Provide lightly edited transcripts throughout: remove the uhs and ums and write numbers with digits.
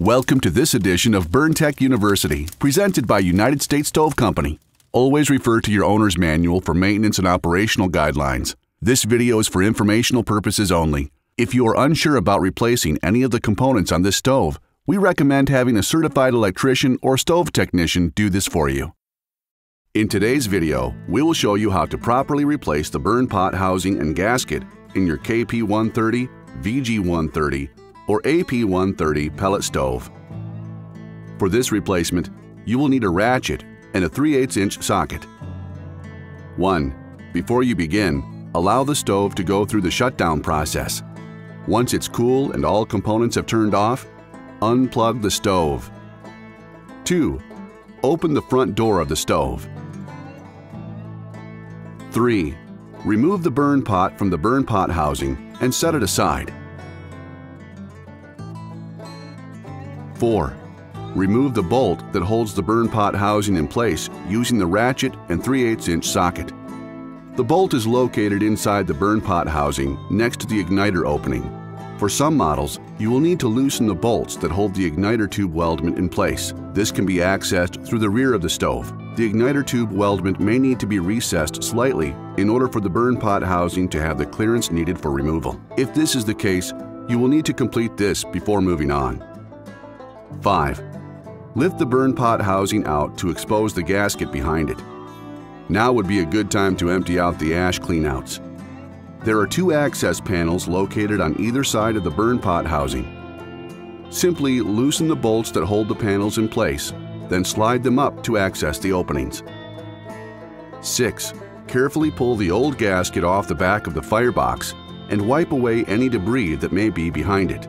Welcome to this edition of Burntech University, presented by United States Stove Company. Always refer to your owner's manual for maintenance and operational guidelines. This video is for informational purposes only. If you are unsure about replacing any of the components on this stove, we recommend having a certified electrician or stove technician do this for you. In today's video, we will show you how to properly replace the Burnpot housing and gasket in your KP130, VG130, or AP130 pellet stove. For this replacement, you will need a ratchet and a 3/8" socket. 1. Before you begin, allow the stove to go through the shutdown process. Once it's cool and all components have turned off, unplug the stove. 2. Open the front door of the stove. 3. Remove the Burnpot from the Burnpot housing and set it aside. 4. Remove the bolt that holds the Burnpot housing in place using the ratchet and 3/8" socket. The bolt is located inside the Burnpot housing next to the igniter opening. For some models, you will need to loosen the bolts that hold the igniter tube weldment in place. This can be accessed through the rear of the stove. The igniter tube weldment may need to be recessed slightly in order for the Burnpot housing to have the clearance needed for removal. If this is the case, you will need to complete this before moving on. 5. Lift the Burnpot housing out to expose the gasket behind it. Now would be a good time to empty out the ash cleanouts. There are 2 access panels located on either side of the Burnpot housing. Simply loosen the bolts that hold the panels in place, then slide them up to access the openings. 6. Carefully pull the old gasket off the back of the firebox and wipe away any debris that may be behind it.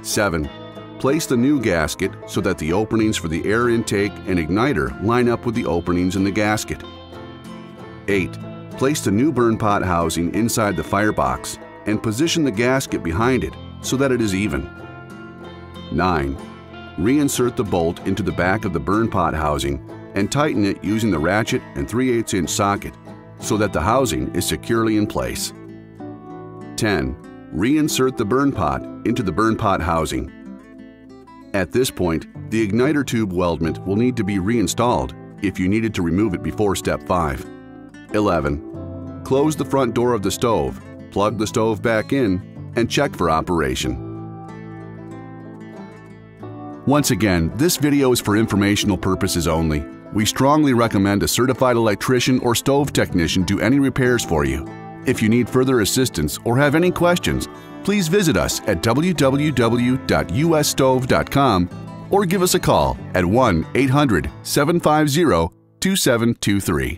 7. Place the new gasket so that the openings for the air intake and igniter line up with the openings in the gasket. 8. Place the new Burnpot housing inside the firebox and position the gasket behind it so that it is even. 9. Reinsert the bolt into the back of the Burnpot housing and tighten it using the ratchet and 3/8" socket so that the housing is securely in place. 10. Reinsert the Burnpot into the Burnpot housing. At this point, the igniter tube weldment will need to be reinstalled if you needed to remove it before step 5. 11. Close the front door of the stove, plug the stove back in, and check for operation. Once again, this video is for informational purposes only. We strongly recommend a certified electrician or stove technician do any repairs for you. If you need further assistance or have any questions, please visit us at www.usstove.com or give us a call at 1-800-750-2723.